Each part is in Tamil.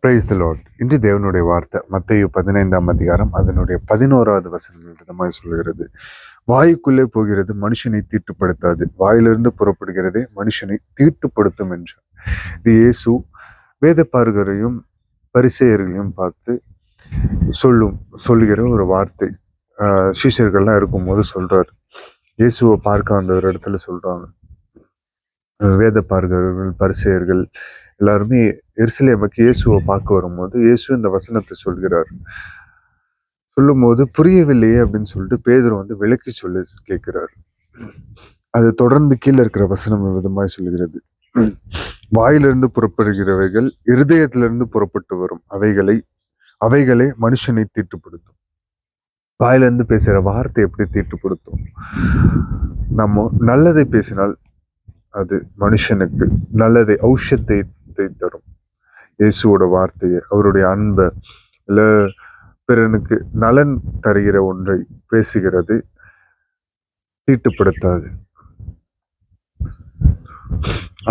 Praise the Lord. இன்று தேவனுடைய வார்த்தை மத்தேயு 15ஆம் அதிகாரம் அதனுடைய 11வது வசனம் விதமாய் சொல்கிறது. வாயுக்குள்ளே போகிறது மனுஷனை தீட்டுப்படுத்தாது, வாயிலிருந்து புறப்படுகிறதே மனுஷனை தீட்டுப்படுத்தும் என்றார். இது இயேசு வேதபாரகரையும் பரிசேயர்களையும் பார்த்து சொல்லுகிற ஒரு வார்த்தை. சீஷர்கள்லாம் இருக்கும்போது சொல்றாரு. இயேசுவை பார்க்க வந்த ஒரு இடத்துல சொல்றாங்க, வேத பார்கர்கள் பரிசேயர்கள் எல்லாருமே எருசலேமுக்கு இயேசுவை பார்க்க வரும்போது இயேசு இந்த வசனத்தை சொல்கிறார். சொல்லும் போது புரியவில்லையே அப்படின்னு சொல்லிட்டு பேதுரு விளக்கி சொல்லி கேட்கிறார். அது தொடர்ந்து கீழே இருக்கிற வசனம் விதமாய் சொல்கிறது. வாயிலிருந்து புறப்படுகிறவைகள் இருதயத்திலிருந்து புறப்பட்டு வரும், அவைகளே மனுஷனை தீட்டுப்படுத்தும். வாயிலிருந்து பேசுகிற வார்த்தை எப்படி தீட்டுப்படுத்தும்? நம்ம நல்லதை பேசினால் அது மனுஷனுக்கு நல்லதை ஔஷத்தை தரும். இயேசுவோட வார்த்தையை, அவருடைய அன்பை, இல்ல பிறனுக்கு நலன் தருகிற ஒன்றை பேசுகிறது தீட்டுப்படுத்தாது.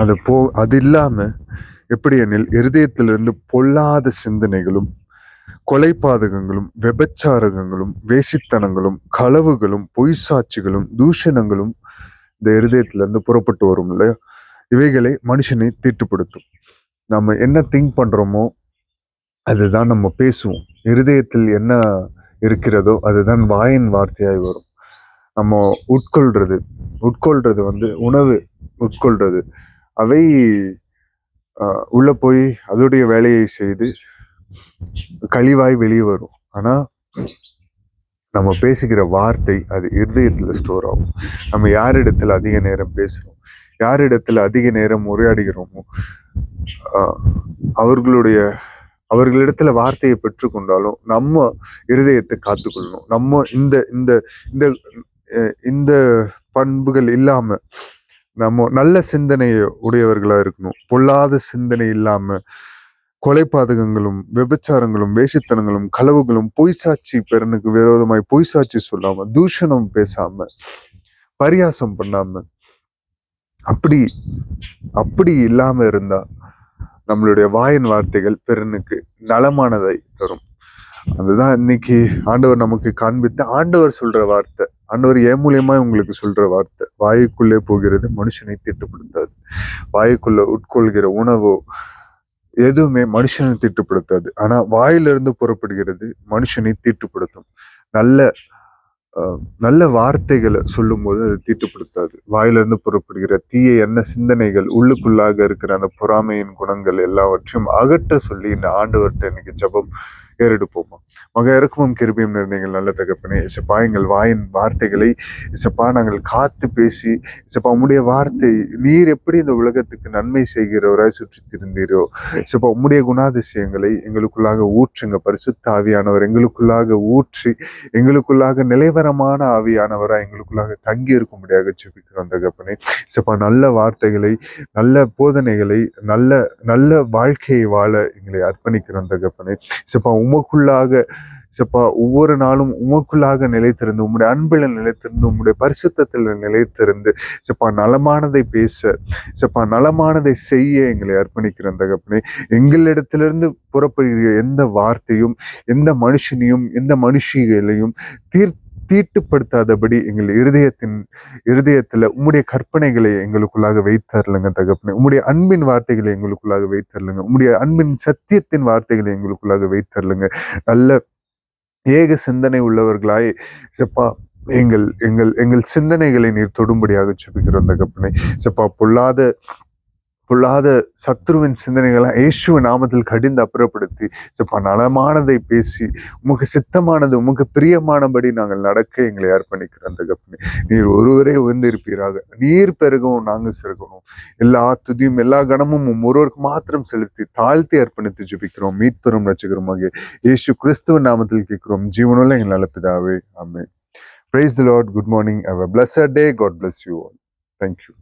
அது இல்லாம எப்படி எனில் இருதயத்திலிருந்து பொல்லாத சிந்தனைகளும், கொலைபாதகங்களும், விபச்சாரகங்களும், வேசித்தனங்களும், களவுகளும், பொய் சாட்சிகளும், தூஷணங்களும் இந்த இருதயத்திலிருந்து புறப்பட்டு வரும் இல்லையா, இவைகளை மனுஷனை தீட்டுப்படுத்தும். நம்ம என்ன திங்க் பண்றோமோ அதுதான் நம்ம பேசுவோம். இருதயத்தில் என்ன இருக்கிறதோ அதுதான் வாயின் வார்த்தையாய் வரும். நம்ம உட்கொள்றது உணவு உட்கொள்றது, அவை உள்ள போய் அதோடைய வேலையை செய்து கழிவாய் வெளியே வரும். ஆனா நம்ம பேசுகிற வார்த்தை அது இருதயத்துல ஸ்டோர் ஆகும். நம்ம யாரிடத்துல அதிக நேரம் பேசுறோம், யாரிடத்துல அதிக நேரம் உரையாடுகிறோமோ அவர்களிடத்துல வார்த்தையை பெற்றுக்கொண்டாலும் நம்ம இருதயத்தை காத்துக்கொள்ளணும். நம்ம இந்த இந்த இந்த இந்த பண்புகள் இல்லாம நம்ம நல்ல சிந்தனையை உடையவர்களா இருக்கணும். பொல்லாத சிந்தனை இல்லாம கொலைபாதகங்களும், விபச்சாரங்களும், வேசித்தனங்களும், களவுகளும், பொய் சாட்சி, பிறனுக்கு விரோதமாய் பொய் சாட்சி சொல்லாம, தூஷணம் பேசாம, பரியாசம் பண்ணாம, அப்படி இல்லாம இருந்தா நம்மளுடைய வாயின் வார்த்தைகள் பிறனுக்கு நலமானதை தரும். அதுதான் இன்னைக்கு ஆண்டவர் நமக்கு காண்பித்து ஆண்டவர் சொல்ற வார்த்தை. ஆண்டவர் ஏன் மூலியமா உங்களுக்கு சொல்ற வார்த்தை, வாயுக்குள்ளே போகிறது மனுஷனை தீட்டுப்படுத்தாது. வாயுக்குள்ள உட்கொள்கிற உணவோ எதுவுமே மனுஷனை தீட்டுப்படுத்தாது. ஆனா வாயிலிருந்து புறப்படுகிறது மனுஷனை தீட்டுப்படுத்தும். நல்ல வார்த்தைகளை சொல்லும் போது அது தீட்டுப்படுத்தாது. வாயிலிருந்து புறப்படுகிற தீய என்ன சிந்தனைகள், உள்ளுக்குள்ளாக இருக்கிற அந்த பொறாமையின் குணங்கள் எல்லாவற்றையும் அகற்ற சொல்லி இந்த ஆண்டவர்கிட்ட இன்னைக்கு ஜெபம் ஏறெடுப்போமா. மக இறக்கமும் கிருபையும் நிறைந்தீங்கள் நல்ல தகப்பனே. இசப்பா, எங்கள் வாயின் வார்த்தைகளை இசப்பா நாங்கள் காத்து பேசி, இசப்பா உம்முடைய வார்த்தை நீர் எப்படி இந்த உலகத்துக்கு நன்மை செய்கிறவராய் சுற்றி திருந்தீரோ, இசப்பா உம்முடைய குணாதிசயங்களை எங்களுக்குள்ளாக ஊற்றுங்க. பரிசுத்த ஆவியானவர் எங்களுக்குள்ளாக ஊற்றி எங்களுக்குள்ளாக நிலைவரமான ஆவியானவராய் எங்களுக்குள்ளாக தங்கி இருக்கும்படியாக ஜெபிக்கிறோம் தகப்பனே. இசப்பா நல்ல வார்த்தைகளை, நல்ல போதனைகளை, நல்ல வாழ்க்கையை வாழ எங்களை அர்ப்பணிக்கிறோம் தகப்பனே. இசப்பா உமக்குள்ளாக சப்பா ஒவ்வொரு நாளும் உமக்குள்ளாக நிலைத்திருந்து, உம்முடைய அன்பில் நிலைத்திருந்து, உம்முடைய பரிசுத்தத்தில் நிலைத்திருந்து சப்பா நலமானதை பேச, சப்பா நலமானதை செய்ய எங்களை அர்ப்பணிக்கிறோம் தகப்பனே. எங்களிடத்திலிருந்து புறப்படுகிற எந்த வார்த்தையும், எந்த மனுஷனையும், எந்த மனுஷிகளையும் தீட்டுப்படுத்தாதபடி எங்கள் இருதயத்துல உம்முடைய கற்பனைகளை எங்களுக்குள்ளாக வைத்தரலுங்க தகப்பனே. உம்முடைய அன்பின் வார்த்தைகளை எங்களுக்குள்ளாக வைத்தரலுங்க. உம்முடைய அன்பின் சத்தியத்தின் வார்த்தைகளை எங்களுக்குள்ளாக வைத்தரலுங்க. நல்ல ஏக சிந்தனை உள்ளவர்களாய் செப்பா எங்கள் சிந்தனைகளை நீர் தொடும்படியாக ஜெபிக்கிறோம் தகப்பனே. செப்பா பொல்லாத சத்ருவின் சிந்தனைகள்லாம் இயேசுவின் நாமத்தில் கடிந்து அப்புறப்படுத்தி செப்பா நலமானதை பேசி உமக்கு சித்தமானது, உமக்கு பிரியமானபடி நாங்கள் நடக்க எங்களை அர்ப்பணிக்கிறோம் தகப்பனே. நீர் ஒருவரே உயர்ந்திருப்பீராக. நீர் பெருகவும் நாங்கள் செருகணும். எல்லா துதியும் எல்லா கணமும் ஒருவருக்கு மாத்திரம் செலுத்தி தாழ்த்தி அர்ப்பணித்து ஜெபிக்கிறோம். மீட்பெரும் ரட்சகருமாக இயேசு கிறிஸ்துவின் நாமத்தில் கேட்கிறோம் ஜீவனுள்ள எங்கள் நல்ல பிதாவே, ஆமென். Praise the Lord. Good morning. Have a blessed day. God bless you all. Thank you.